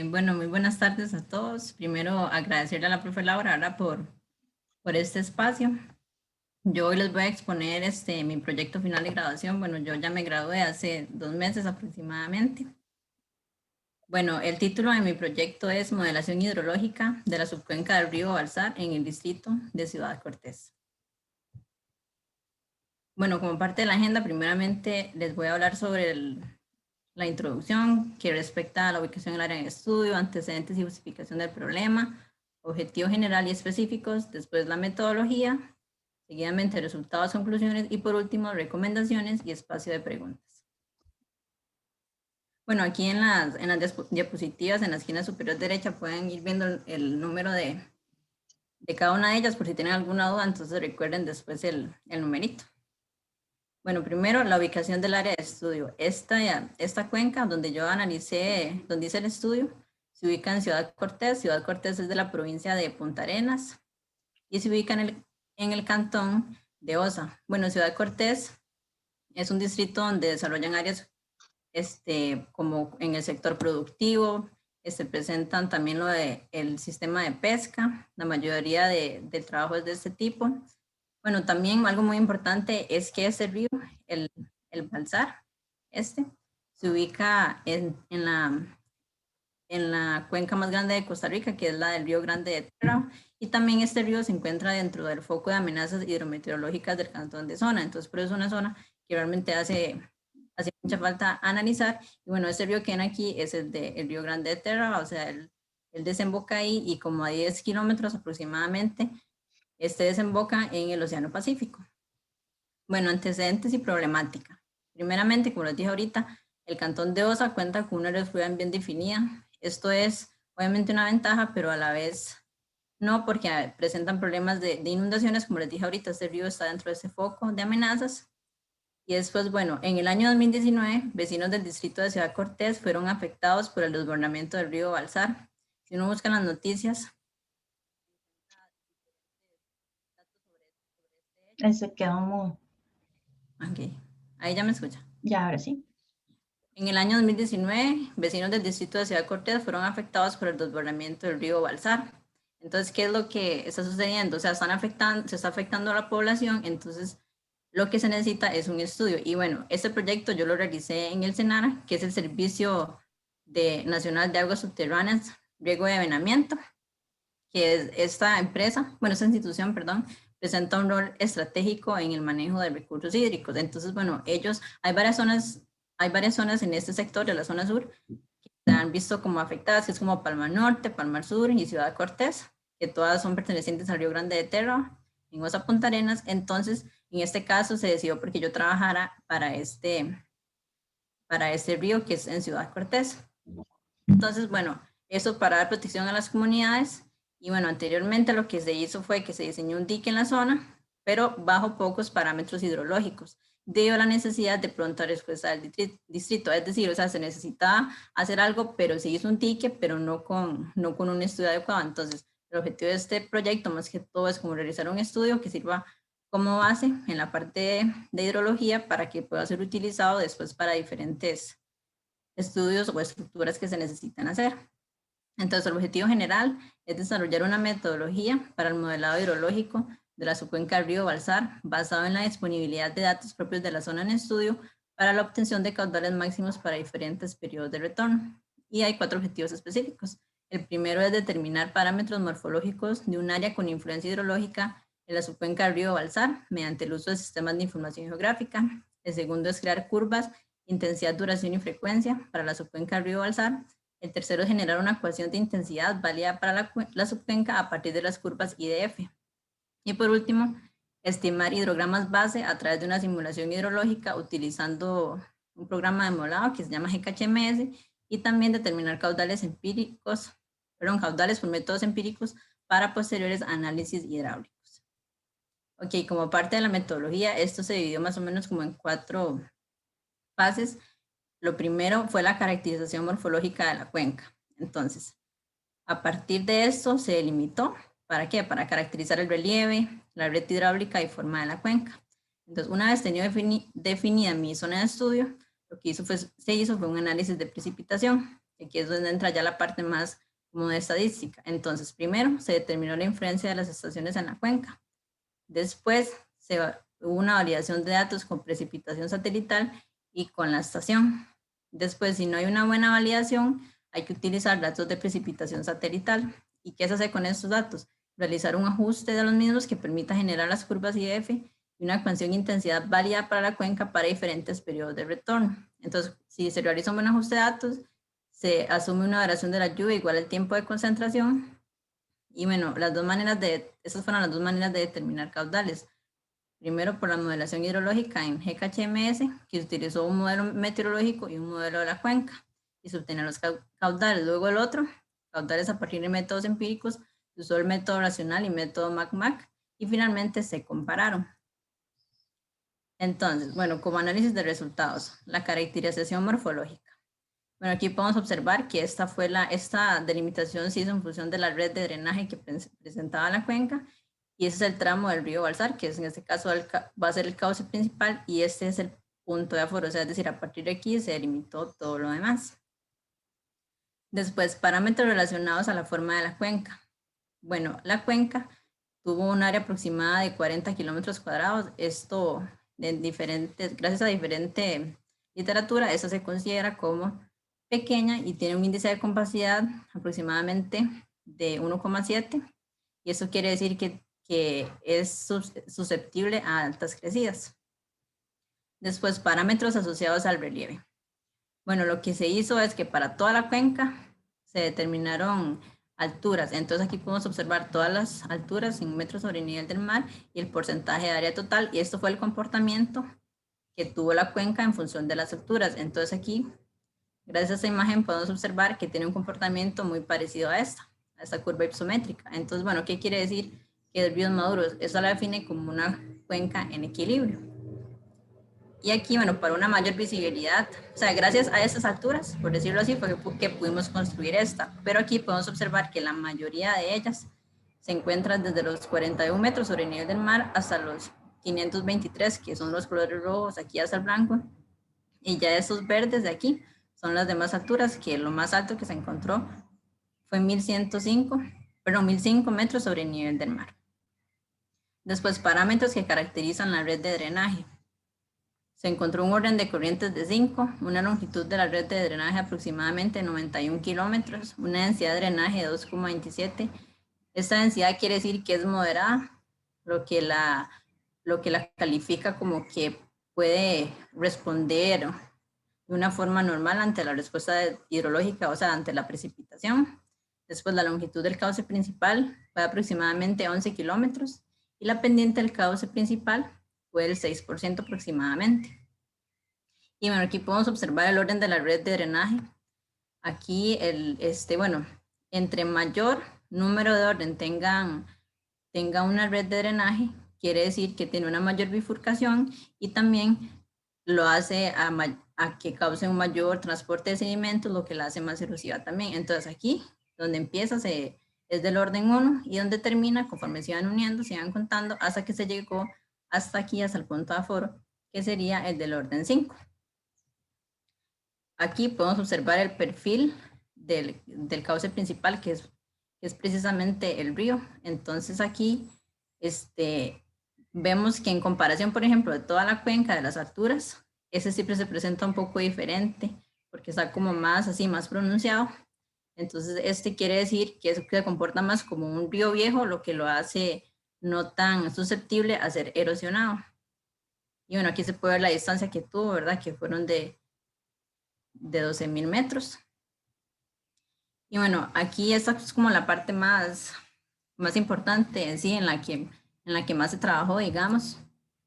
Bueno, muy buenas tardes a todos. Primero, agradecerle a la profe Laura, ¿verdad? por este espacio. Yo hoy les voy a exponer mi proyecto final de graduación. Bueno, yo ya me gradué hace 2 meses aproximadamente. Bueno, el título de mi proyecto es Modelación hidrológica de la subcuenca del río Balsar en el distrito de Ciudad Cortés. Bueno, como parte de la agenda, primeramente les voy a hablar sobre la introducción que respecta a la ubicación del área de estudio, antecedentes y justificación del problema, objetivo general y específicos, después la metodología, seguidamente resultados, conclusiones y por último recomendaciones y espacio de preguntas. Bueno, aquí en las diapositivas, en la esquina superior derecha, pueden ir viendo el número de cada una de ellas por si tienen alguna duda, entonces recuerden después el numerito. Bueno, primero la ubicación del área de estudio. Esta cuenca donde yo analicé, donde hice el estudio, se ubica en Ciudad Cortés. Ciudad Cortés es de la provincia de Punta Arenas y se ubica en el cantón de Osa. Bueno, Ciudad Cortés es un distrito donde desarrollan áreas como en el sector productivo, presentan también el sistema de pesca, la mayoría del trabajo es de este tipo. Bueno, también algo muy importante es que ese río, el Balsar, se ubica en la cuenca más grande de Costa Rica, que es la del Río Grande de Terra, y también este río se encuentra dentro del foco de amenazas hidrometeorológicas del cantón de Zona, entonces por eso es una zona que realmente hace mucha falta analizar, y bueno, este río que ven aquí es el Río Grande de Terra, o sea, él desemboca ahí y como a 10 kilómetros aproximadamente, desemboca en el Océano Pacífico. Bueno, antecedentes y problemática. Primeramente, como les dije ahorita, el cantón de Osa cuenta con una red fluvial bien definida. Esto es obviamente una ventaja, pero a la vez no, porque presentan problemas de inundaciones. Como les dije ahorita, este río está dentro de ese foco de amenazas. Y después, bueno, en el año 2019, vecinos del distrito de Ciudad Cortés fueron afectados por el desbordamiento del río Balsar. Si uno busca las noticias, Se quedó mudo. ok, ahí ya me escucha. Ya, ahora sí. En el año 2019, vecinos del distrito de Ciudad Cortés fueron afectados por el desbordamiento del río Balsar. Entonces, ¿qué es lo que está sucediendo? O sea, se está afectando a la población, entonces lo que se necesita es un estudio. Y bueno, este proyecto yo lo realicé en el SENARA, que es el Servicio Nacional de Aguas Subterráneas, Riego y Avenamiento, que es esta empresa, bueno, esta institución, perdón, presenta un rol estratégico en el manejo de recursos hídricos. Entonces, bueno, hay varias zonas en este sector de la zona sur que se han visto como afectadas, que es como Palma Norte, Palma Sur y Ciudad Cortés, que todas son pertenecientes al Río Grande de Terra, en Osa Punta Arenas. Entonces, en este caso se decidió porque yo trabajara para este río que es en Ciudad Cortés. Entonces, bueno, eso para dar protección a las comunidades. Y bueno, anteriormente lo que se hizo fue que se diseñó un dique en la zona, pero bajo pocos parámetros hidrológicos, debido a la necesidad de pronta respuesta del distrito. Es decir, o sea, se necesitaba hacer algo, pero se hizo un dique, pero no con un estudio adecuado. Entonces, el objetivo de este proyecto, más que todo, es como realizar un estudio que sirva como base en la parte de hidrología para que pueda ser utilizado después para diferentes estudios o estructuras que se necesitan hacer. Entonces, el objetivo general es desarrollar una metodología para el modelado hidrológico de la subcuenca del río Balsar, basado en la disponibilidad de datos propios de la zona en estudio para la obtención de caudales máximos para diferentes periodos de retorno. Y hay 4 objetivos específicos. El primero es determinar parámetros morfológicos de un área con influencia hidrológica en la subcuenca del río Balsar mediante el uso de sistemas de información geográfica. El segundo es crear curvas, intensidad, duración y frecuencia para la subcuenca del río Balsar. El tercero es generar una ecuación de intensidad válida para la subcuenca a partir de las curvas IDF. Y por último, estimar hidrogramas base a través de una simulación hidrológica utilizando un programa de modelado que se llama GKHMS y también determinar caudales por métodos empíricos para posteriores análisis hidráulicos. Ok, como parte de la metodología, esto se dividió más o menos como en 4 fases. Lo primero fue la caracterización morfológica de la cuenca. Entonces, a partir de esto se delimitó, ¿para qué? Para caracterizar el relieve, la red hidráulica y forma de la cuenca. Entonces, una vez tenido definida mi zona de estudio, lo que se hizo fue un análisis de precipitación, que aquí es donde entra ya la parte más como de estadística. Entonces, primero se determinó la influencia de las estaciones en la cuenca. Después hubo una validación de datos con precipitación satelital y con la estación. Después, si no hay una buena validación, hay que utilizar datos de precipitación satelital. ¿Y qué se hace con estos datos? Realizar un ajuste de los mismos que permita generar las curvas IF y una ecuación de intensidad válida para la cuenca para diferentes periodos de retorno. Entonces, si se realiza un buen ajuste de datos, se asume una variación de la lluvia igual al tiempo de concentración. Y bueno, esas fueron las dos maneras de determinar caudales. Primero, por la modelación hidrológica en GKHMS, que utilizó un modelo meteorológico y un modelo de la cuenca, y se obtenían los caudales. Luego el otro, caudales a partir de métodos empíricos, se usó el método racional y método MAC-MAC, y finalmente se compararon. Entonces, bueno, como análisis de resultados, la caracterización morfológica. Bueno, aquí podemos observar que esta delimitación se hizo en función de la red de drenaje que presentaba la cuenca, y ese es el tramo del río Balsar, que en este caso va a ser el cauce principal, y este es el punto de aforo, o sea, es decir, a partir de aquí se delimitó todo lo demás. Después, parámetros relacionados a la forma de la cuenca. Bueno, la cuenca tuvo un área aproximada de 40 kilómetros cuadrados. Esto, gracias a diferente literatura, eso se considera como pequeña y tiene un índice de compacidad aproximadamente de 1,7, y eso quiere decir que es susceptible a altas crecidas. Después, parámetros asociados al relieve. Bueno, lo que se hizo es que para toda la cuenca se determinaron alturas. Entonces aquí podemos observar todas las alturas en metros sobre el nivel del mar y el porcentaje de área total, y esto fue el comportamiento que tuvo la cuenca en función de las alturas. Entonces aquí, gracias a esta imagen, podemos observar que tiene un comportamiento muy parecido a esta curva isométrica. Entonces, bueno, ¿qué quiere decir? Que el río Maduro, eso la define como una cuenca en equilibrio. Y aquí, bueno, para una mayor visibilidad, o sea, gracias a esas alturas, por decirlo así, fue que pudimos construir esta. Pero aquí podemos observar que la mayoría de ellas se encuentran desde los 41 metros sobre el nivel del mar hasta los 523, que son los colores rojos, aquí hasta el blanco. Y ya esos verdes de aquí son las demás alturas, que lo más alto que se encontró fue 1105 metros sobre el nivel del mar. Después, parámetros que caracterizan la red de drenaje. Se encontró un orden de corrientes de 5, una longitud de la red de drenaje aproximadamente 91 kilómetros, una densidad de drenaje de 2,27. Esta densidad quiere decir que es moderada, lo que la califica como que puede responder de una forma normal ante la respuesta hidrológica, o sea, ante la precipitación. Después, la longitud del cauce principal fue aproximadamente 11 kilómetros y la pendiente del cauce principal fue del 6% aproximadamente. Y bueno, aquí podemos observar el orden de la red de drenaje. Aquí, bueno, entre mayor número de orden tenga una red de drenaje, quiere decir que tiene una mayor bifurcación y también lo hace a que cause un mayor transporte de sedimentos, lo que la hace más erosiva también. Entonces aquí, donde empieza, es del orden 1 y donde termina, conforme se van uniendo, se van contando hasta que se llegó hasta aquí, hasta el punto de aforo, que sería el del orden 5. Aquí podemos observar el perfil del cauce principal, que es precisamente el río. Entonces aquí vemos que en comparación, por ejemplo, de toda la cuenca de las alturas, ese siempre se presenta un poco diferente, porque está como más así, más pronunciado. Entonces quiere decir que se comporta más como un río viejo, lo que lo hace no tan susceptible a ser erosionado. Y bueno, aquí se puede ver la distancia que tuvo, ¿verdad? Que fueron de 12,000 metros. Y bueno, aquí esta es como la parte más importante en sí, en la que más se trabajó, digamos,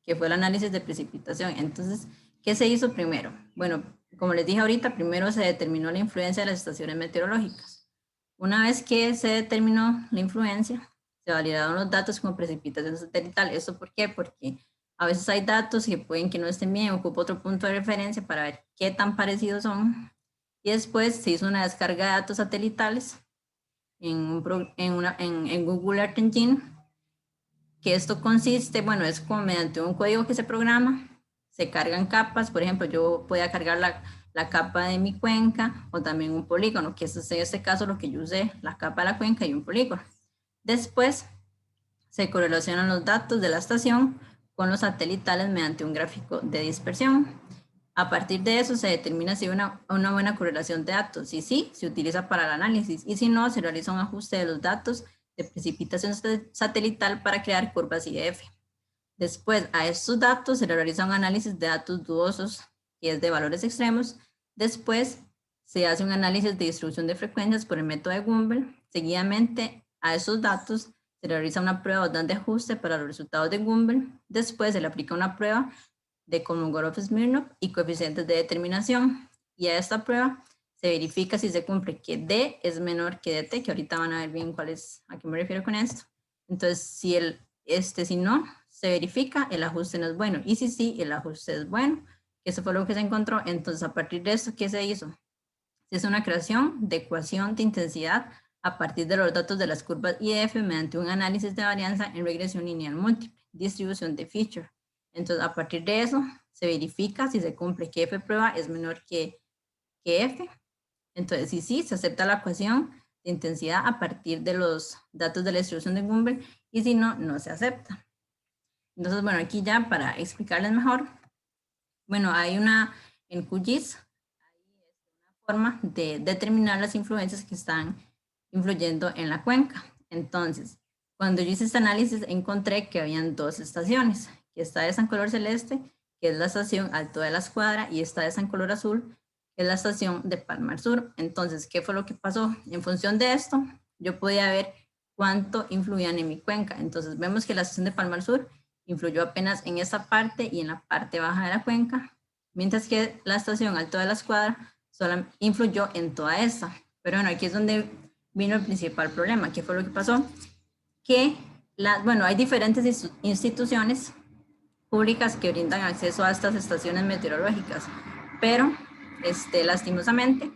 que fue el análisis de precipitación. Entonces, ¿qué se hizo primero? Bueno, como les dije ahorita, primero se determinó la influencia de las estaciones meteorológicas. Una vez que se determinó la influencia, se validaron los datos con precipitación satelital. ¿Esto por qué? Porque a veces hay datos que pueden que no estén bien, ocupa otro punto de referencia para ver qué tan parecidos son. Y después se hizo una descarga de datos satelitales en Google Earth Engine, que esto consiste, bueno, es como mediante un código que se programa, se cargan capas. Por ejemplo, yo podía cargar la capa de mi cuenca o también un polígono, que es en este caso lo que yo usé, la capa de la cuenca y un polígono. Después se correlacionan los datos de la estación con los satelitales mediante un gráfico de dispersión. A partir de eso se determina si hay una buena correlación de datos. Si sí, se utiliza para el análisis y si no, se realiza un ajuste de los datos de precipitación satelital para crear curvas IF. Después, a estos datos se le realiza un análisis de datos dudosos, que es de valores extremos. Después, se hace un análisis de distribución de frecuencias por el método de Gumbel. Seguidamente, a esos datos se realiza una prueba de ajuste para los resultados de Gumbel. Después, se le aplica una prueba de Kolmogorov-Smirnov y coeficientes de determinación. Y a esta prueba se verifica si se cumple que D es menor que DT, que ahorita van a ver bien a qué me refiero con esto. Entonces, si no, se verifica, el ajuste no es bueno. Y si sí, el ajuste es bueno, que eso fue lo que se encontró. Entonces, a partir de esto, ¿qué se hizo? Se hizo una creación de ecuación de intensidad a partir de los datos de las curvas IF mediante un análisis de varianza en regresión lineal múltiple, distribución de Fisher. Entonces, a partir de eso, se verifica si se cumple que F prueba es menor que F. Entonces, si sí, se acepta la ecuación de intensidad a partir de los datos de la distribución de Gumbel, y si no, no se acepta. Entonces, bueno, aquí ya para explicarles mejor, bueno, hay en QGIS, hay una forma de determinar las influencias que están influyendo en la cuenca. Entonces, cuando yo hice este análisis, encontré que habían dos estaciones, que está de San color celeste, que es la estación Alto de la Escuadra, y está de San color azul, que es la estación de Palmar Sur. Entonces, ¿qué fue lo que pasó? En función de esto, yo podía ver cuánto influían en mi cuenca. Entonces, vemos que la estación de Palmar Sur influyó apenas en esta parte y en la parte baja de la cuenca, mientras que la estación Alto de la Escuadra solo influyó en toda esta. Pero bueno, aquí es donde vino el principal problema. ¿Qué fue lo que pasó? Que, hay diferentes instituciones públicas que brindan acceso a estas estaciones meteorológicas, pero lastimosamente,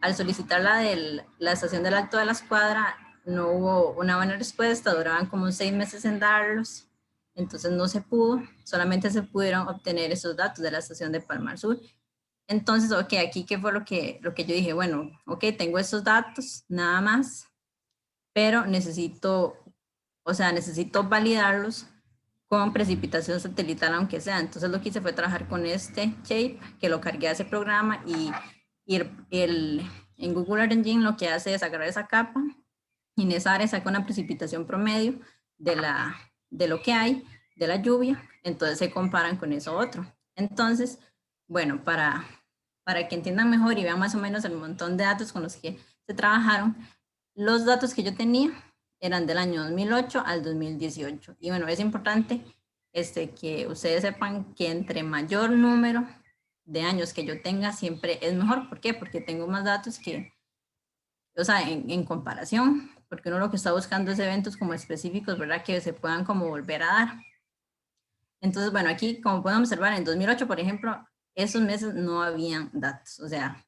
al solicitar la estación del Alto de la Escuadra, no hubo una buena respuesta, duraban como 6 meses en darlos, entonces no se pudo, solamente se pudieron obtener esos datos de la estación de Palmar Sur. Entonces, ok, aquí qué fue lo que yo dije, bueno, ok, tengo estos datos, nada más, pero necesito validarlos con precipitación satelital, aunque sea. Entonces lo que hice fue trabajar con este shape, que lo cargué a ese programa y en Google Earth Engine lo que hace es agarrar esa capa y en esa área saca una precipitación promedio de lo que hay, de la lluvia, entonces se comparan con eso otro. Entonces, bueno, para que entiendan mejor y vean más o menos el montón de datos con los que se trabajaron, los datos que yo tenía eran del año 2008 al 2018. Y bueno, es importante que ustedes sepan que entre mayor número de años que yo tenga, siempre es mejor. ¿Por qué? Porque tengo más datos en comparación, porque uno lo que está buscando es eventos como específicos, ¿verdad? Que se puedan como volver a dar. Entonces, bueno, aquí, como pueden observar, en 2008, por ejemplo, esos meses no habían datos, o sea,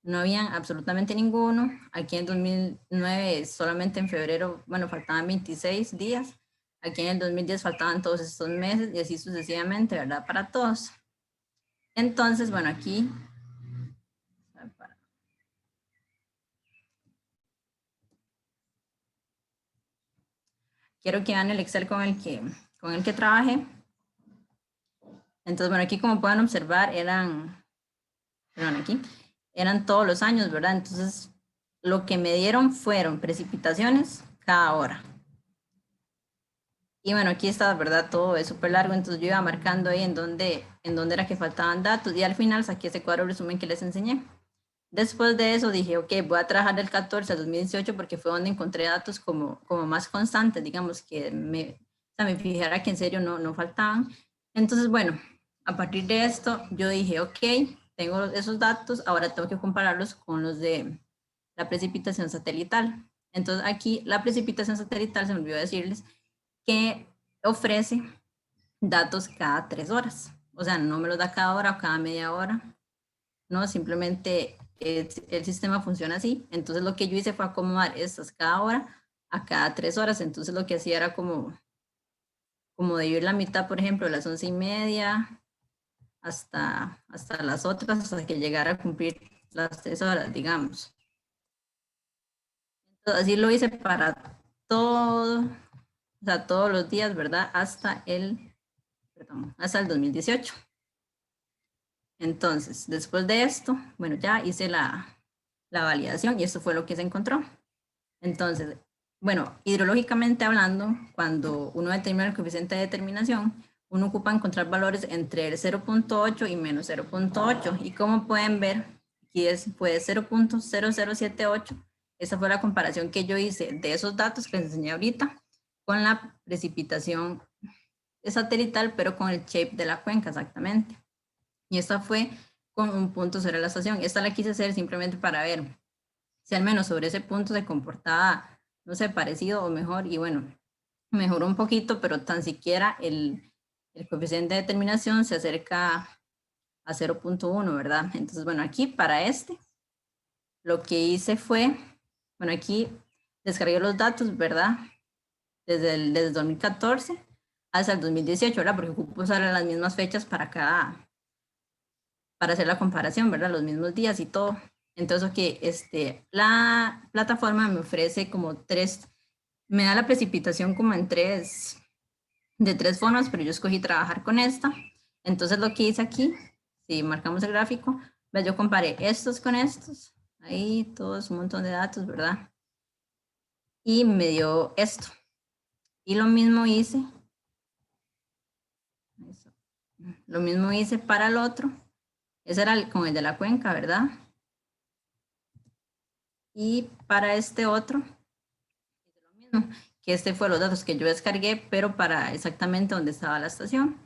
no habían absolutamente ninguno. Aquí en 2009, solamente en febrero, bueno, faltaban 26 días. Aquí en el 2010 faltaban todos estos meses y así sucesivamente, ¿verdad? Para todos. Entonces, bueno, aquí... Quiero que vean el Excel con el que trabajé. Entonces, bueno, aquí como pueden observar, eran todos los años, ¿verdad? Entonces, lo que me dieron fueron precipitaciones cada hora. Y bueno, aquí está, ¿verdad? Todo es súper largo, entonces yo iba marcando ahí en dónde era que faltaban datos y al final saqué ese cuadro resumen que les enseñé. Después de eso dije, ok, voy a trabajar del 14 al 2018 porque fue donde encontré datos como más constantes, digamos, que me fijara que en serio no faltaban. Entonces, bueno, a partir de esto yo dije, ok, tengo esos datos, ahora tengo que compararlos con los de la precipitación satelital. Entonces aquí la precipitación satelital, se me olvidó decirles, que ofrece datos cada 3 horas. O sea, no me los da cada hora o cada media hora. No, simplemente el sistema funciona así. Entonces lo que yo hice fue acomodar estas cada hora a cada 3 horas. Entonces lo que hacía era como dividir la mitad, por ejemplo, las 11:30 hasta las otras, hasta que llegara a cumplir las 3 horas, digamos. Entonces, así lo hice para todo, o sea, todos los días, ¿verdad? Hasta el 2018. Entonces, después de esto, bueno, ya hice la validación y esto fue lo que se encontró. Entonces, bueno, hidrológicamente hablando, cuando uno determina el coeficiente de determinación, uno ocupa encontrar valores entre el 0.8 y menos 0.8. Y como pueden ver, aquí fue 0.0078. Esa fue la comparación que yo hice de esos datos que les enseñé ahorita con la precipitación satelital, pero con el shape de la cuenca exactamente. Y esta fue con un punto sobre la estación. Esta la quise hacer simplemente para ver si al menos sobre ese punto se comportaba, no sé, parecido o mejor. Y bueno, mejoró un poquito, pero tan siquiera el coeficiente de determinación se acerca a 0.1, ¿verdad? Entonces, bueno, aquí para lo que hice fue, bueno, aquí descargué los datos, ¿verdad? Desde el 2014 hasta el 2018, ¿verdad? Porque ocupo usar las mismas fechas para hacer la comparación, ¿verdad? Los mismos días y todo. Entonces, ok, la plataforma me ofrece como me da la precipitación como de tres formas, pero yo escogí trabajar con esta. Entonces, lo que hice aquí, si marcamos el gráfico, yo comparé estos con estos, ahí todos un montón de datos, ¿verdad? Y me dio esto. Y lo mismo hice para el otro. Ese era con el de la cuenca, ¿verdad? Y para este otro, lo mismo, que fue los datos que yo descargué, pero para exactamente donde estaba la estación.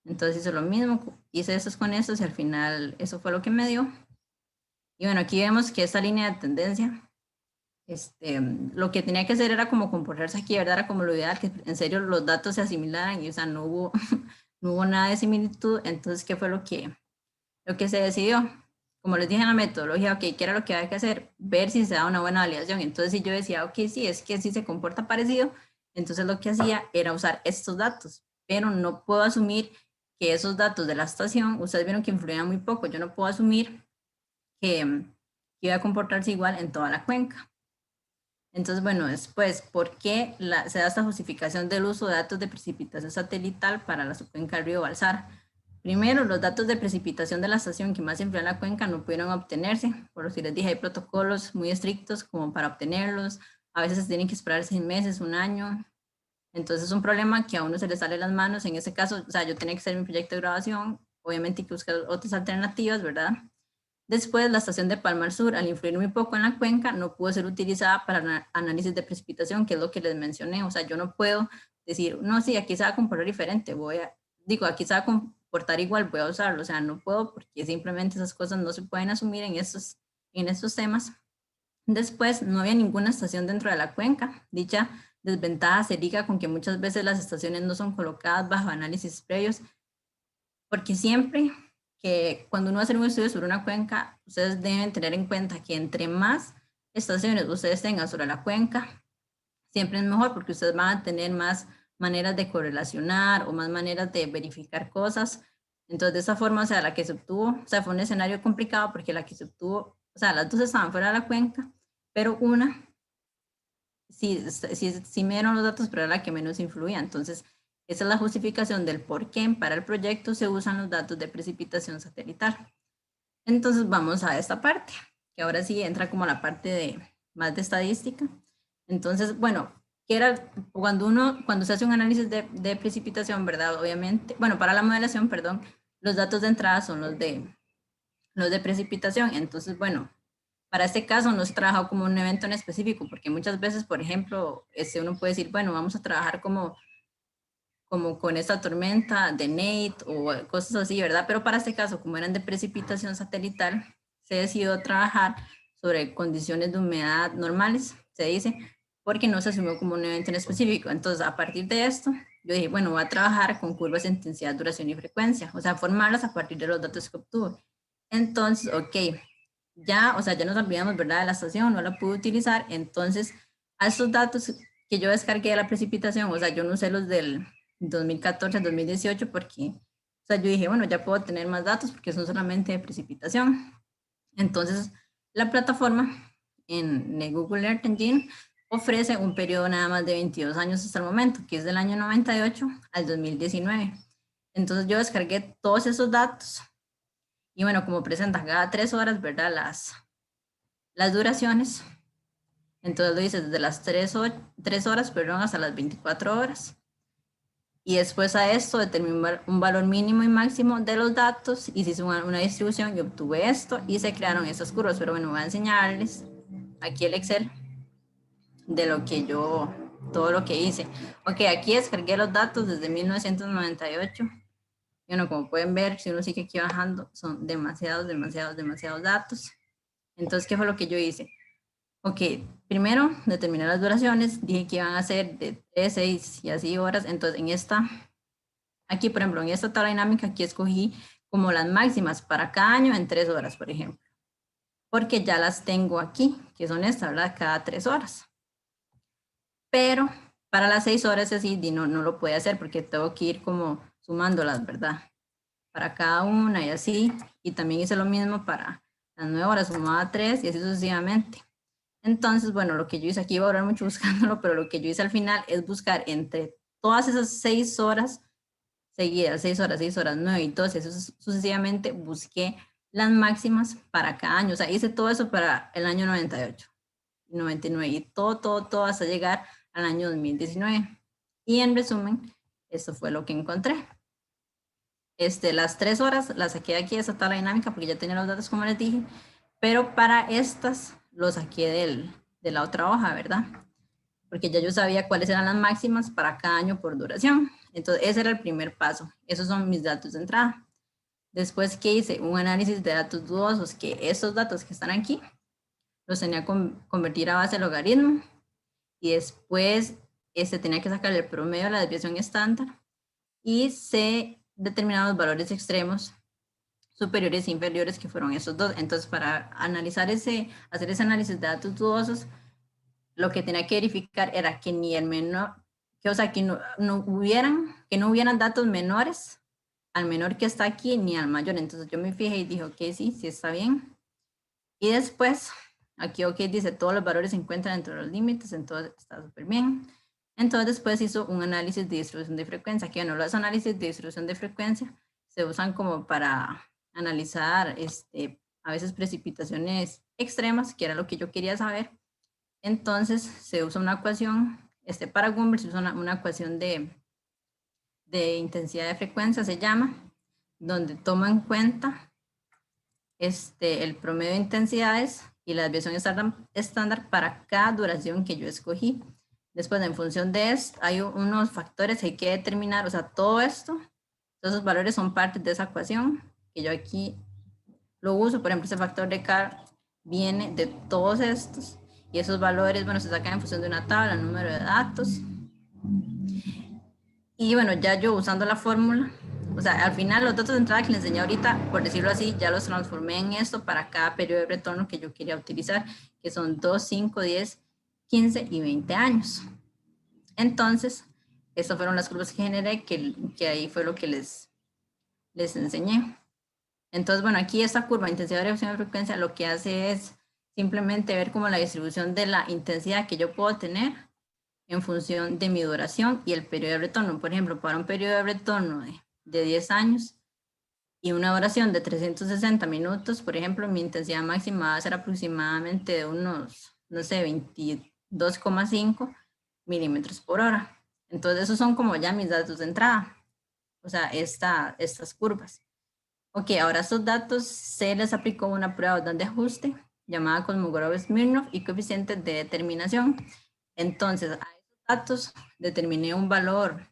Entonces hice lo mismo, hice estos con estos y al final eso fue lo que me dio. Y bueno, aquí vemos que esta línea de tendencia, lo que tenía que hacer era como comportarse aquí, ¿verdad? Era como lo ideal, que en serio los datos se asimilaran y, o sea, no hubo, no hubo nada de similitud. Entonces, ¿qué fue lo que se decidió? Como les dije en la metodología, ok, ¿qué era lo que había que hacer? Ver si se da una buena validación. Entonces, si yo decía, ok, sí, es que sí se comporta parecido, entonces lo que hacía era usar estos datos, pero no puedo asumir que esos datos de la estación, ustedes vieron que influían muy poco, yo no puedo asumir que iba a comportarse igual en toda la cuenca. Entonces, bueno, después, ¿por qué se da esta justificación del uso de datos de precipitación satelital para la subcuenca del río Balsar? Primero, los datos de precipitación de la estación que más influyen en la cuenca no pudieron obtenerse, por lo que les dije, hay protocolos muy estrictos como para obtenerlos, a veces se tienen que esperar 6 meses, un año, entonces es un problema que a uno se le sale las manos. En ese caso, o sea, yo tenía que hacer mi proyecto de grabación, obviamente hay que buscar otras alternativas, ¿verdad? Después, la estación de Palmar Sur, al influir muy poco en la cuenca, no pudo ser utilizada para análisis de precipitación, que es lo que les mencioné. O sea, yo no puedo decir, no, sí, aquí se va a comportar diferente, aquí se va a comportar igual, voy a usarlo. O sea, no puedo porque simplemente esas cosas no se pueden asumir en estos temas. Después, no había ninguna estación dentro de la cuenca. Dicha desventaja se liga con que muchas veces las estaciones no son colocadas bajo análisis previos, porque siempre que cuando uno va a hacer un estudio sobre una cuenca, ustedes deben tener en cuenta que entre más estaciones ustedes tengan sobre la cuenca, siempre es mejor porque ustedes van a tener más maneras de correlacionar o más maneras de verificar cosas. Entonces, de esa forma, o sea, la que se obtuvo, o sea, fue un escenario complicado porque la que se obtuvo, o sea, las dos estaban fuera de la cuenca, pero una sí me dieron los datos, pero era la que menos influía. Entonces, esa es la justificación del por qué para el proyecto se usan los datos de precipitación satelital. Entonces, vamos a esta parte, que ahora sí entra como la parte más de estadística. Entonces, bueno, que era cuando se hace un análisis de precipitación, ¿verdad? Obviamente, bueno, para la modelación, perdón, los datos de entrada son los de precipitación. Entonces, bueno, para este caso no se trabajado como un evento en específico, porque muchas veces, por ejemplo, uno puede decir, bueno, vamos a trabajar como con esta tormenta de Nate o cosas así, ¿verdad? Pero para este caso, como eran de precipitación satelital, se decidió trabajar sobre condiciones de humedad normales, se dice, porque no se asumió como un evento en específico. Entonces, a partir de esto, yo dije, bueno, voy a trabajar con curvas de intensidad, duración y frecuencia, o sea, formarlas a partir de los datos que obtuve. Entonces, ok, ya, o sea, ya nos olvidamos, ¿verdad? De la estación, no la pude utilizar. Entonces, a estos datos que yo descargué de la precipitación, o sea, yo no usé los del 2014 al 2018 porque, o sea, yo dije, bueno, ya puedo tener más datos porque son solamente de precipitación. Entonces, la plataforma en el Google Earth Engine ofrece un periodo nada más de 22 años hasta el momento, que es del año 98 al 2019. Entonces, yo descargué todos esos datos y bueno, como presenta cada 3 horas, ¿verdad? Las duraciones. Entonces lo dice desde las 3 horas, perdón, hasta las 24 horas. Y después a esto determiné un valor mínimo y máximo de los datos y se hizo una distribución y obtuve esto y se crearon estas curvas. Pero bueno, voy a enseñarles aquí el Excel de lo que yo, todo lo que hice. Ok, aquí descargué los datos desde 1998. Y bueno, como pueden ver, si uno sigue aquí bajando, son demasiados datos. Entonces, ¿qué fue lo que yo hice? Ok, primero determiné las duraciones, dije que iban a ser de 3, 6 y así horas. Entonces, aquí, por ejemplo, en esta tabla dinámica, aquí escogí como las máximas para cada año en 3 horas, por ejemplo. Porque ya las tengo aquí, que son estas, ¿verdad? Cada 3 horas. Pero para las 6 horas así no lo puedo hacer porque tengo que ir como sumándolas, ¿verdad? Para cada una y así. Y también hice lo mismo para las 9 horas, sumaba 3 y así sucesivamente. Entonces, bueno, lo que yo hice aquí, iba a durar mucho buscándolo, pero lo que yo hice al final es buscar entre todas esas 6 horas seguidas, 6 horas, 9 y 12, eso sucesivamente, busqué las máximas para cada año. O sea, hice todo eso para el año 98, 99 y todo hasta llegar al año 2019. Y en resumen, eso fue lo que encontré. Las 3 horas las saqué de aquí de esa tabla dinámica porque ya tenía los datos como les dije, pero para estas los saqué de la otra hoja, ¿verdad? Porque ya yo sabía cuáles eran las máximas para cada año por duración. Entonces ese era el primer paso. Esos son mis datos de entrada. Después que hice un análisis de datos dudosos, que estos datos que están aquí los tenía que convertir a base de logaritmo y después tenía que sacar el promedio de la desviación estándar y se determinaron los valores extremos superiores e inferiores que fueron esos dos. Entonces, para hacer ese análisis de datos dudosos, lo que tenía que verificar era que ni el menor, que, o sea, que no hubieran datos menores al menor que está aquí ni al mayor. Entonces yo me fijé y dije, ok, sí está bien. Y después, aquí, ok, dice todos los valores se encuentran dentro de los límites, entonces está súper bien. Entonces después hizo un análisis de distribución de frecuencia, que bueno, los análisis de distribución de frecuencia se usan como para analizar a veces precipitaciones extremas, que era lo que yo quería saber. Entonces se usa una ecuación, para Gumbel se usa una ecuación de intensidad de frecuencia, se llama, donde toma en cuenta el promedio de intensidades y la desviación estándar para cada duración que yo escogí. Después, en función de esto, hay unos factores que hay que determinar, o sea, todo esto, todos esos valores son parte de esa ecuación, que yo aquí lo uso. Por ejemplo, ese factor de Carr viene de todos estos, y esos valores, bueno, se sacan en función de una tabla, número de datos. Y bueno, ya yo usando la fórmula, o sea, al final los datos de entrada que les enseñé ahorita, por decirlo así, ya los transformé en esto para cada periodo de retorno que yo quería utilizar, que son 2, 5, 10, 15 y 20 años. Entonces, estas fueron las curvas que generé, que ahí fue lo que les enseñé. Entonces, bueno, aquí esta curva de intensidad de reducción de frecuencia lo que hace es simplemente ver como la distribución de la intensidad que yo puedo tener en función de mi duración y el periodo de retorno. Por ejemplo, para un periodo de retorno de 10 años y una duración de 360 minutos, por ejemplo, mi intensidad máxima va a ser aproximadamente de unos, no sé, 22,5 milímetros por hora. Entonces, esos son como ya mis datos de entrada, o sea, estas curvas. Ok, ahora estos datos se les aplicó una prueba de ajuste llamada Kolmogorov-Smirnov y coeficientes de determinación. Entonces, a esos datos determiné un valor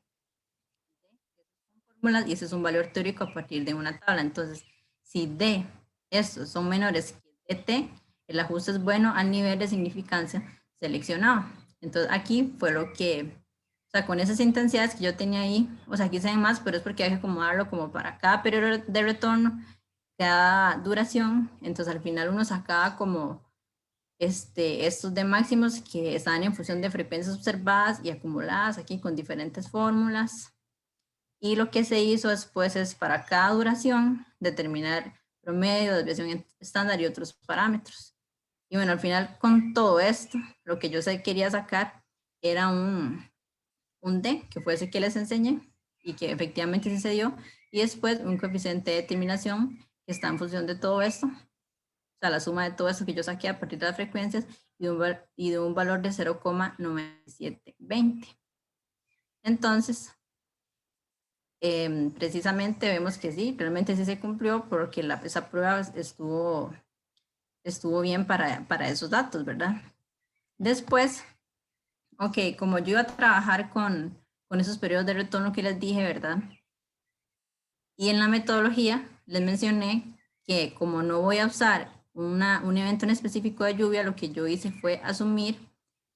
y ese es un valor teórico a partir de una tabla. Entonces, si D, estos son menores que DT, el ajuste es bueno al nivel de significancia seleccionado. Entonces, aquí fue lo que, o sea, con esas intensidades que yo tenía ahí, o sea, aquí se ven más, pero es porque hay que acomodarlo como para cada periodo de retorno, cada duración. Entonces, al final uno sacaba como estos de máximos que estaban en función de frecuencias observadas y acumuladas aquí con diferentes fórmulas. Y lo que se hizo después es para cada duración determinar promedio, desviación estándar y otros parámetros. Y bueno, al final con todo esto, lo que yo quería sacar era un D, que fue ese que les enseñé y que efectivamente sí se dio, y después un coeficiente de determinación que está en función de todo esto, o sea, la suma de todo esto que yo saqué a partir de las frecuencias y de un valor de 0,9720. Entonces, precisamente vemos que sí, realmente sí se cumplió porque esa prueba estuvo bien para esos datos, ¿verdad? Después, ok, como yo iba a trabajar con esos periodos de retorno que les dije, ¿verdad? Y en la metodología les mencioné que como no voy a usar un evento en específico de lluvia, lo que yo hice fue asumir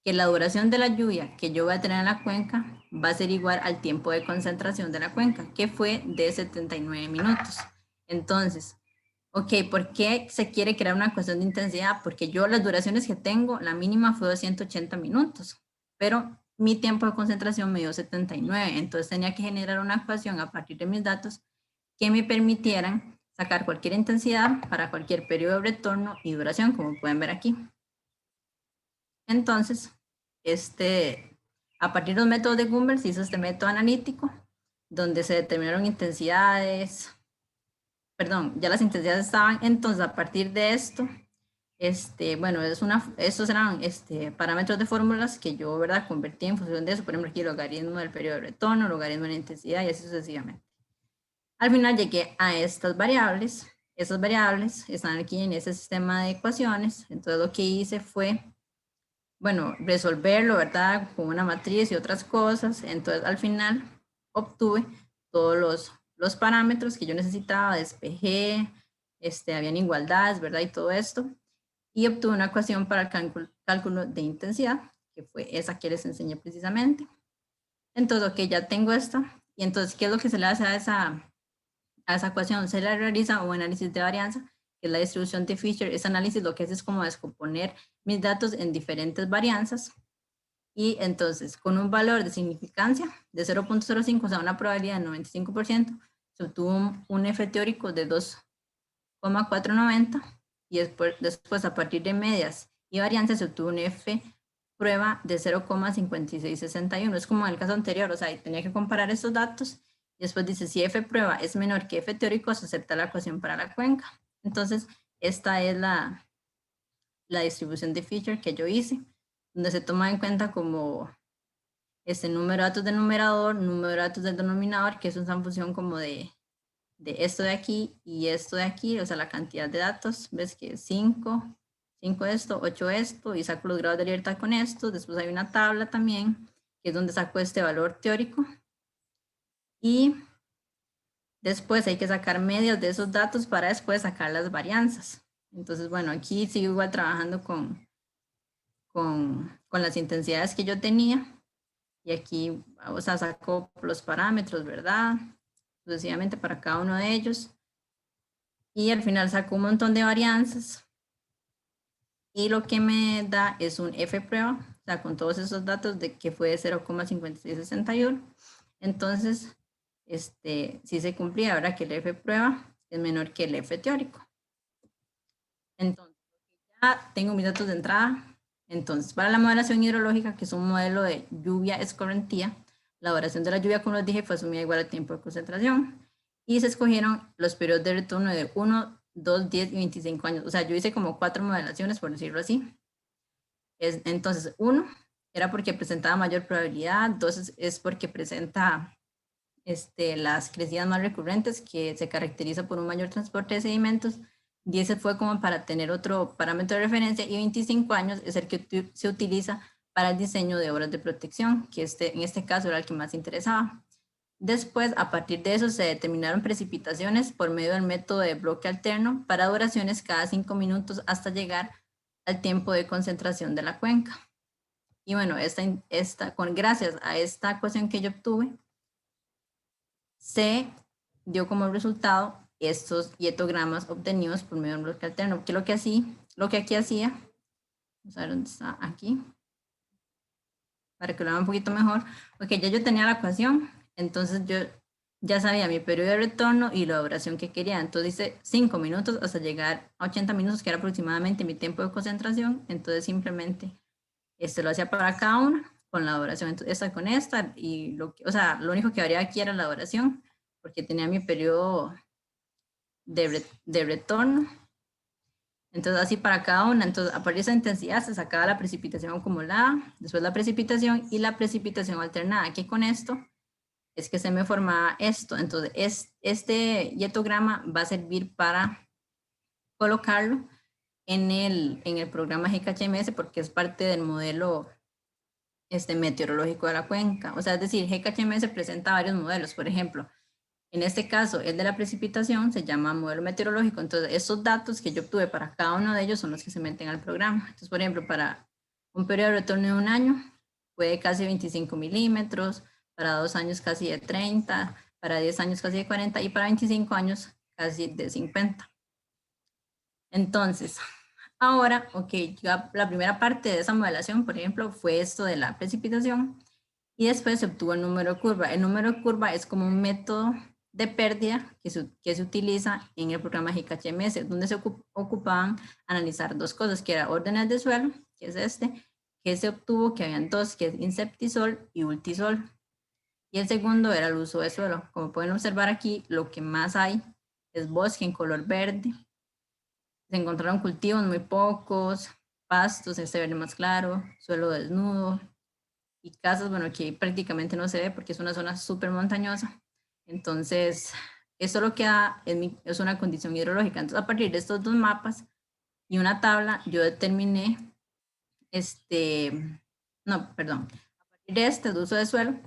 que la duración de la lluvia que yo voy a tener en la cuenca va a ser igual al tiempo de concentración de la cuenca, que fue de 79 minutos. Entonces, ok, ¿por qué se quiere crear una ecuación de intensidad? Porque yo las duraciones que tengo, la mínima fue 280 minutos, pero mi tiempo de concentración me dio 79, entonces tenía que generar una ecuación a partir de mis datos que me permitieran sacar cualquier intensidad para cualquier periodo de retorno y duración, como pueden ver aquí. Entonces, a partir de los métodos de Gumbel se hizo este método analítico, donde se determinaron intensidades, perdón, ya las intensidades estaban, entonces a partir de esto, bueno, estos eran parámetros de fórmulas que yo, ¿verdad?, convertí en función de eso, por ejemplo, aquí logaritmo del periodo de retorno, logaritmo de la intensidad y así sucesivamente. Al final llegué a estas variables. Esas variables están aquí en ese sistema de ecuaciones. Entonces lo que hice fue, bueno, resolverlo, ¿verdad? Con una matriz y otras cosas. Entonces al final obtuve todos los parámetros que yo necesitaba, despejé, habían igualdades, ¿verdad? Y todo esto. Y obtuve una ecuación para el cálculo de intensidad, que fue esa que les enseñé precisamente. Entonces, ok, ya tengo esto. Y entonces, ¿qué es lo que se le hace a esa ecuación? Se le realiza un análisis de varianza, que es la distribución de Fisher. Ese análisis lo que hace es como descomponer mis datos en diferentes varianzas. Y entonces, con un valor de significancia de 0.05, o sea, una probabilidad de 95%, se obtuvo un F teórico de 2,490. Y después, a partir de medias y varianzas, se obtuvo un F prueba de 0,5661. Es como en el caso anterior, o sea, tenía que comparar estos datos. Y después dice, si F prueba es menor que F teórico, se acepta la ecuación para la cuenca. Entonces, esta es la distribución de Fisher que yo hice, donde se toma en cuenta como número de datos del numerador, número de datos del denominador, que es una función como de esto de aquí y esto de aquí, o sea, la cantidad de datos. Ves que 5 esto, 8 esto, y saco los grados de libertad con esto. Después hay una tabla también, que es donde saco este valor teórico. Y después hay que sacar medios de esos datos para después sacar las varianzas. Entonces, bueno, aquí sigo igual trabajando con las intensidades que yo tenía. Y aquí, o sea, saco los parámetros, ¿verdad? Sucesivamente para cada uno de ellos. Y al final saco un montón de varianzas. Y lo que me da es un F prueba, o sea, con todos esos datos de que fue 0,5661. Entonces, sí se cumplía, ahora que el F prueba es menor que el F teórico. Entonces, ya tengo mis datos de entrada. Entonces, para la modelación hidrológica, que es un modelo de lluvia escorrentía, la duración de la lluvia, como les dije, fue asumida igual al tiempo de concentración. Y se escogieron los periodos de retorno de 1, 2, 10 y 25 años. O sea, yo hice como 4 modelaciones, por decirlo así. Entonces, 1 era porque presentaba mayor probabilidad, 2 es porque presenta las crecidas más recurrentes, que se caracteriza por un mayor transporte de sedimentos. 10 fue como para tener otro parámetro de referencia, y 25 años es el que se utiliza para el diseño de obras de protección, que en este caso era el que más interesaba. Después, a partir de eso, se determinaron precipitaciones por medio del método de bloque alterno para duraciones cada 5 minutos hasta llegar al tiempo de concentración de la cuenca. Y bueno, gracias a esta ecuación que yo obtuve, se dio como resultado estos hietogramas obtenidos por medio del bloque alterno, que lo que aquí hacía, vamos a ver dónde está, aquí, para que lo vean un poquito mejor, porque ya yo tenía la ecuación, entonces yo ya sabía mi periodo de retorno y la duración que quería. Entonces hice 5 minutos hasta llegar a 80 minutos, que era aproximadamente mi tiempo de concentración. Entonces simplemente lo hacía para cada una con la duración. Entonces esta con esta y o sea, lo único que haría aquí era la duración, porque tenía mi periodo de retorno. Entonces así para cada una. Entonces a partir de esa intensidad se sacaba la precipitación acumulada, después la precipitación y la precipitación alternada, que con esto es que se me formaba esto. Entonces este hietograma va a servir para colocarlo en el programa GKHMS, porque es parte del modelo meteorológico de la cuenca. O sea, es decir, GKHMS presenta varios modelos. Por ejemplo, en este caso, el de la precipitación se llama modelo meteorológico. Entonces, estos datos que yo obtuve para cada uno de ellos son los que se meten al programa. Entonces, por ejemplo, para un periodo de retorno de 1 año, fue casi 25 milímetros, para 2 años casi de 30, para 10 años casi de 40 y para 25 años casi de 50. Entonces, ahora, ok, ya la primera parte de esa modelación, por ejemplo, fue esto de la precipitación y después se obtuvo el número de curva. El número de curva es como un método de pérdida que se utiliza en el programa GKHMS, donde se ocupaban analizar dos cosas, que era órdenes de suelo, que es que se obtuvo que habían dos, que es inceptisol y ultisol. Y el segundo era el uso de suelo. Como pueden observar aquí, lo que más hay es bosque en color verde. Se encontraron cultivos muy pocos, pastos, este verde más claro, suelo desnudo y casas, bueno, que prácticamente no se ve porque es una zona súper montañosa. Entonces, eso lo que da es una condición hidrológica. Entonces, a partir de estos dos mapas y una tabla, yo determiné, no, perdón, a partir de este uso de suelo,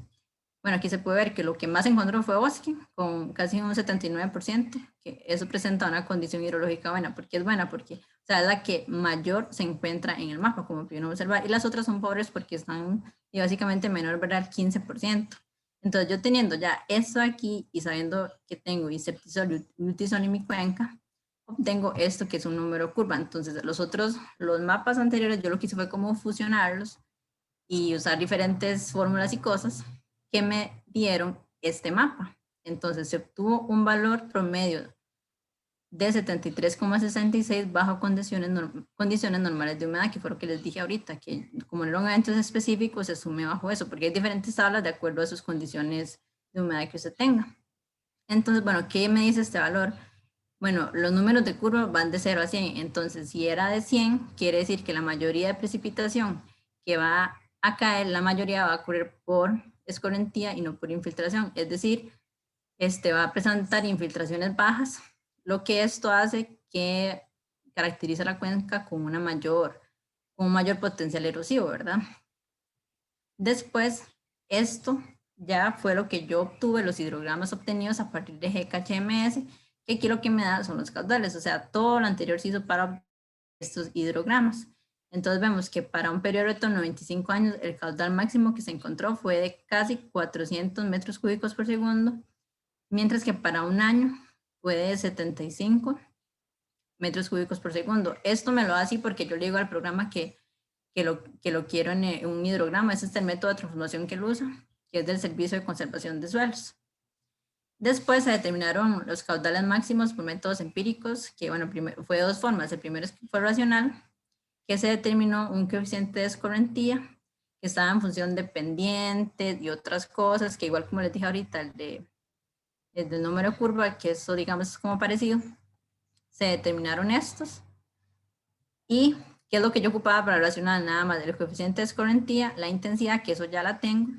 bueno, aquí se puede ver que lo que más se encontró fue bosque, con casi un 79%, que eso presenta una condición hidrológica buena. ¿Por qué es buena? Porque, o sea, es la que mayor se encuentra en el mapa, como pudieron observar, y las otras son pobres porque están, y básicamente menor, ¿verdad?, 15%. Entonces, yo teniendo ya esto aquí y sabiendo que tengo inceptisol y ultisol en mi cuenca, obtengo esto que es un número curva. Entonces, los mapas anteriores, yo lo que hice fue como fusionarlos y usar diferentes fórmulas y cosas que me dieron este mapa. Entonces se obtuvo un valor promedio de 73,66 bajo condiciones normales de humedad, que fue lo que les dije ahorita, que como no eran eventos específicos, se sume bajo eso, porque hay diferentes tablas de acuerdo a sus condiciones de humedad que usted tenga. Entonces, bueno, ¿qué me dice este valor? Bueno, los números de curva van de 0 a 100, entonces si era de 100, quiere decir que la mayoría de precipitación que va a caer, la mayoría va a ocurrir por escorrentía y no por infiltración, es decir, va a presentar infiltraciones bajas, lo que esto hace que caracteriza la cuenca con un mayor potencial erosivo, ¿verdad? Después, esto ya fue lo que yo obtuve, los hidrogramas obtenidos a partir de GKHMS, que aquí lo que me da son los caudales, o sea, todo lo anterior se hizo para estos hidrogramas. Entonces vemos que para un periodo de retorno de 25 años, el caudal máximo que se encontró fue de casi 400 metros cúbicos por segundo, mientras que para un año fue de 75 metros cúbicos por segundo. Esto me lo da así porque yo le digo al programa que lo quiero en un hidrograma. Ese es el método de transformación que él usa, que es del Servicio de Conservación de Suelos. Después se determinaron los caudales máximos por métodos empíricos, que bueno, fue de dos formas. El primero fue racional, que se determinó un coeficiente de escorrentía, que estaba en función de pendientes y otras cosas, que igual como les dije ahorita, el del número de curva, que eso digamos es como parecido. Se determinaron estos. Y ¿qué es lo que yo ocupaba para relacionar? Nada más el coeficiente de escorrentía, la intensidad, que eso ya la tengo,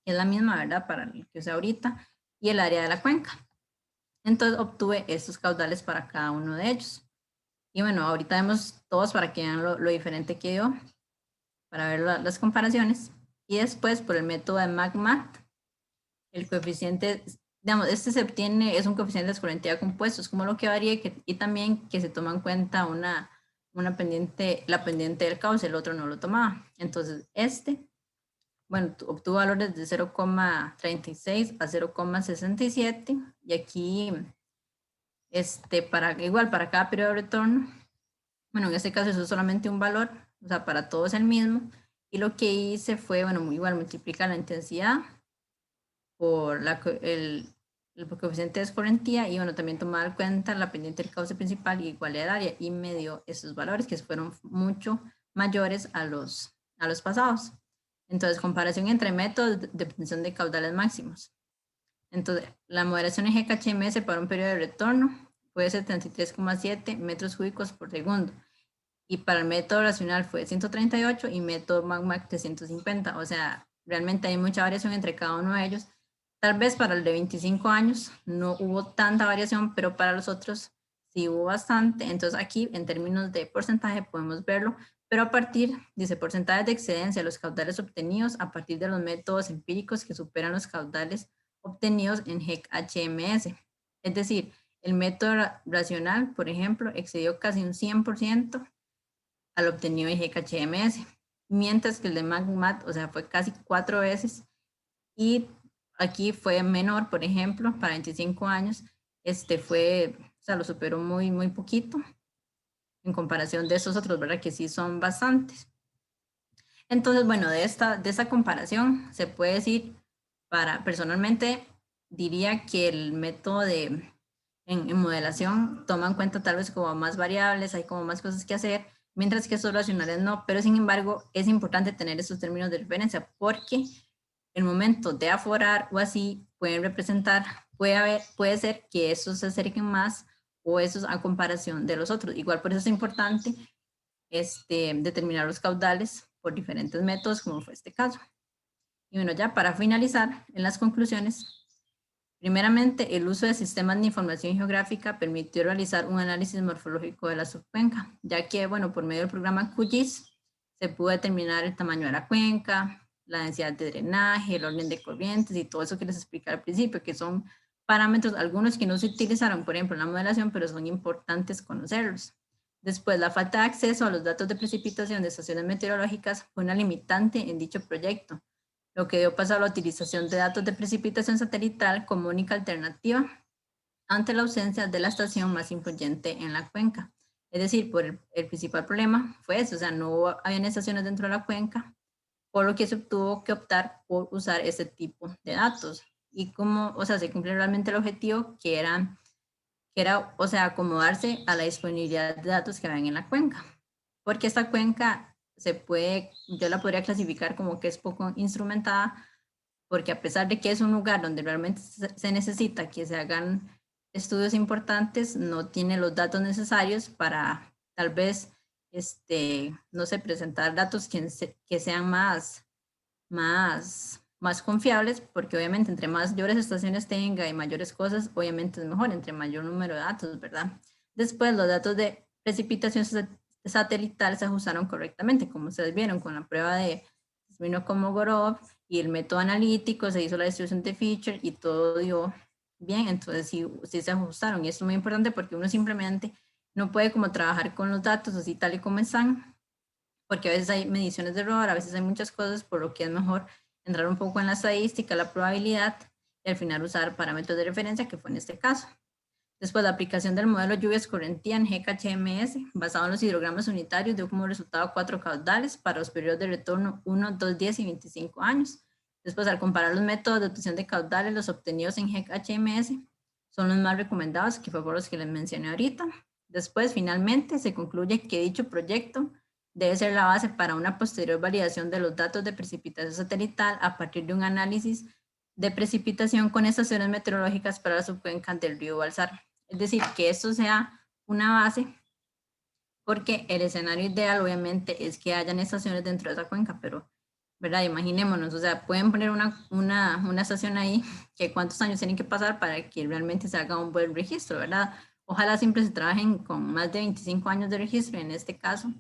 es la misma, ¿verdad? Para el que usé ahorita, y el área de la cuenca. Entonces obtuve estos caudales para cada uno de ellos. Y bueno, ahorita vemos todos para que vean lo diferente que dio, para ver las comparaciones. Y después, por el método de MACMAT, el coeficiente, digamos, se obtiene, es un coeficiente de escorrentía compuesto, es como lo que varía, y también que se toma en cuenta una pendiente, la pendiente del cauce, el otro no lo tomaba. Entonces, bueno, obtuvo valores de 0,36 a 0,67 y aquí, igual para cada periodo de retorno, bueno, en este caso eso es solamente un valor, o sea, para todos el mismo, y lo que hice fue, bueno, igual multiplicar la intensidad por el coeficiente de escorrentía y bueno, también tomaba en cuenta la pendiente del cauce principal y igualdad de área y me dio esos valores que fueron mucho mayores a los pasados. Entonces, comparación entre métodos de obtención de caudales máximos. Entonces, la moderación en GKHMS para un periodo de retorno fue 73,7 metros cúbicos por segundo. Y para el método racional fue 138 y método MACMAC 350. O sea, realmente hay mucha variación entre cada uno de ellos. Tal vez para el de 25 años no hubo tanta variación, pero para los otros sí hubo bastante. Entonces aquí en términos de porcentaje podemos verlo, pero a partir, dice, porcentajes de excedencia de los caudales obtenidos a partir de los métodos empíricos que superan los caudales obtenidos en GEC-HMS. Es decir, el método racional, por ejemplo, excedió casi un 100% al obtenido en GEC-HMS, mientras que el de MACMAT, o sea, fue casi 4 veces y aquí fue menor, por ejemplo, para 25 años, fue, o sea, lo superó muy, muy poquito en comparación de esos otros, ¿verdad? Que sí son bastantes. Entonces, bueno, de esta comparación se puede decir, personalmente, diría que el método en modelación toma en cuenta tal vez como más variables, hay como más cosas que hacer, mientras que estos racionales no, pero sin embargo es importante tener esos términos de referencia porque el momento de aforar o así pueden representar, puede ser que esos se acerquen más o esos a comparación de los otros. Igual por eso es importante determinar los caudales por diferentes métodos, como fue este caso. Y bueno, ya para finalizar, en las conclusiones, primeramente, el uso de sistemas de información geográfica permitió realizar un análisis morfológico de la subcuenca, ya que, bueno, por medio del programa QGIS se pudo determinar el tamaño de la cuenca, la densidad de drenaje, el orden de corrientes y todo eso que les expliqué al principio, que son parámetros, algunos que no se utilizaron, por ejemplo, en la modelación, pero son importantes conocerlos. Después, la falta de acceso a los datos de precipitación de estaciones meteorológicas fue una limitante en dicho proyecto, lo que dio paso a la utilización de datos de precipitación satelital como única alternativa ante la ausencia de la estación más influyente en la cuenca. Es decir, el principal problema fue eso, o sea, no había estaciones dentro de la cuenca, por lo que se tuvo que optar por usar este tipo de datos. Y como, o sea, se cumple realmente el objetivo que era, o sea, acomodarse a la disponibilidad de datos que habían en la cuenca. Porque esta cuenca yo la podría clasificar como que es poco instrumentada, porque a pesar de que es un lugar donde realmente se necesita que se hagan estudios importantes, no tiene los datos necesarios para tal vez, no sé, presentar datos que sean más confiables, porque obviamente entre mayores estaciones tenga y mayores cosas, obviamente es mejor, entre mayor número de datos, ¿verdad? Después, los datos de precipitación satelital se ajustaron correctamente, como ustedes vieron con la prueba de Smirnov-Kolmogorov y el método analítico, se hizo la distribución de Fisher y todo dio bien, entonces sí se ajustaron. Y esto es muy importante porque uno simplemente no puede como trabajar con los datos así tal y como están, porque a veces hay mediciones de error, a veces hay muchas cosas, por lo que es mejor entrar un poco en la estadística, la probabilidad y al final usar parámetros de referencia, que fue en este caso. Después, la aplicación del modelo lluvia escorrentía en GKHMS, basado en los hidrogramas unitarios, dio como resultado 4 caudales para los periodos de retorno 1, 2, 10 y 25 años. Después, al comparar los métodos de obtención de caudales, los obtenidos en GKHMS son los más recomendados, que fue por los que les mencioné ahorita. Después, finalmente, se concluye que dicho proyecto debe ser la base para una posterior validación de los datos de precipitación satelital a partir de un análisis de precipitación con estaciones meteorológicas para la subcuenca del río Balsar. Es decir, que esto sea una base, porque el escenario ideal obviamente es que hayan estaciones dentro de esa cuenca, pero, ¿verdad? Imaginémonos, o sea, pueden poner una estación ahí, que cuántos años tienen que pasar para que realmente se haga un buen registro, ¿verdad? Ojalá siempre se trabajen con más de 25 años de registro, en este caso,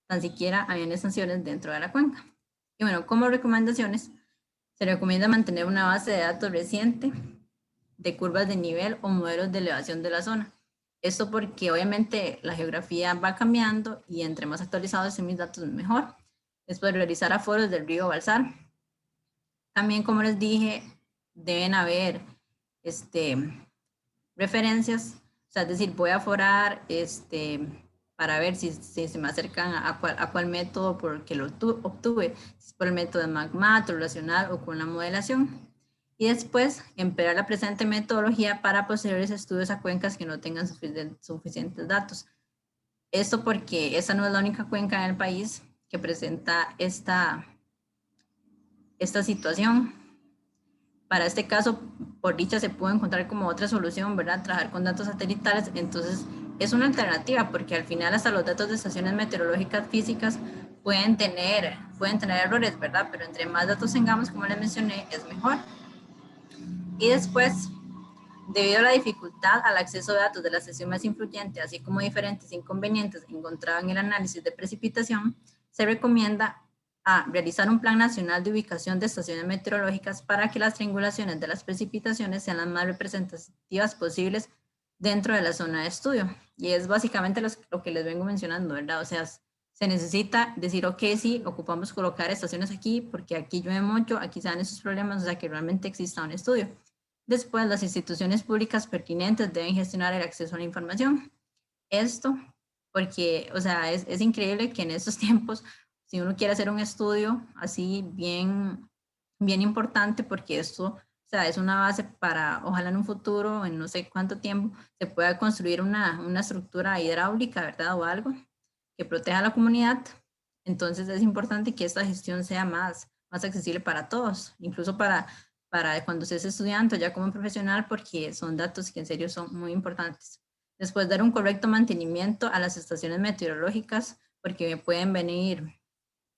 tan siquiera habían estaciones dentro de la cuenca. Y bueno, como recomendaciones, se recomienda mantener una base de datos reciente de curvas de nivel o modelos de elevación de la zona. Esto porque obviamente la geografía va cambiando y entre más actualizados estén mis datos mejor. Después realizar aforos del río Balsar. También, como les dije, deben haber referencias, o sea, es decir, voy a aforar para ver si se me acercan a cuál método por el que lo obtuve, si es por el método de MACMAT, relacional o con la modelación. y después emplear la presente metodología para posteriores estudios a cuencas que no tengan suficientes datos. Esto porque esa no es la única cuenca en el país que presenta esta situación. Para este caso, por dicha, se puede encontrar como otra solución, ¿verdad? Trabajar con datos satelitales, entonces es una alternativa porque al final hasta los datos de estaciones meteorológicas físicas pueden tener errores, ¿verdad? Pero entre más datos tengamos, como les mencioné, es mejor. Y después, debido a la dificultad al acceso a datos de la estación más influyente, así como diferentes inconvenientes encontrados en el análisis de precipitación, se recomienda realizar un plan nacional de ubicación de estaciones meteorológicas para que las triangulaciones de las precipitaciones sean las más representativas posibles dentro de la zona de estudio. Y es básicamente lo que les vengo mencionando, ¿verdad? O sea, se necesita decir, ok, sí, ocupamos colocar estaciones aquí porque aquí llueve mucho, aquí se dan esos problemas, o sea, que realmente exista un estudio. Después, las instituciones públicas pertinentes deben gestionar el acceso a la información. Esto porque, o sea, es increíble que en estos tiempos, si uno quiere hacer un estudio así bien importante, porque esto, o sea, es una base para, ojalá en un futuro, en no sé cuánto tiempo, se pueda construir una estructura hidráulica, ¿verdad? O algo que proteja a la comunidad. Entonces es importante que esta gestión sea más accesible para todos, incluso para cuando se es estudiante o ya como profesional, porque son datos que en serio son muy importantes. Después, dar un correcto mantenimiento a las estaciones meteorológicas, porque pueden venir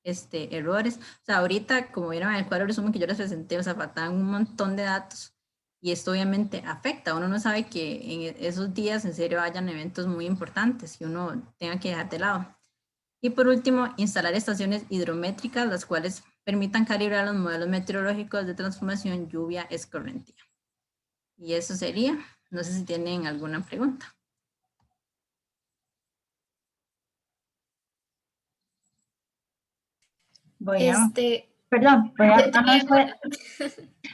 errores. O sea, ahorita, como vieron en el cuadro de resumen que yo les presenté, o sea, faltaban un montón de datos y esto obviamente afecta. Uno no sabe que en esos días en serio hayan eventos muy importantes que uno tenga que dejar de lado. Y por último, instalar estaciones hidrométricas, las cuales permitan calibrar los modelos meteorológicos de transformación lluvia-escorrentía. Y eso sería. No sé si tienen alguna pregunta. Voy a, perdón, voy a,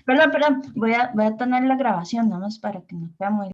perdón, voy a tener la grabación, nomás para que nos vea muy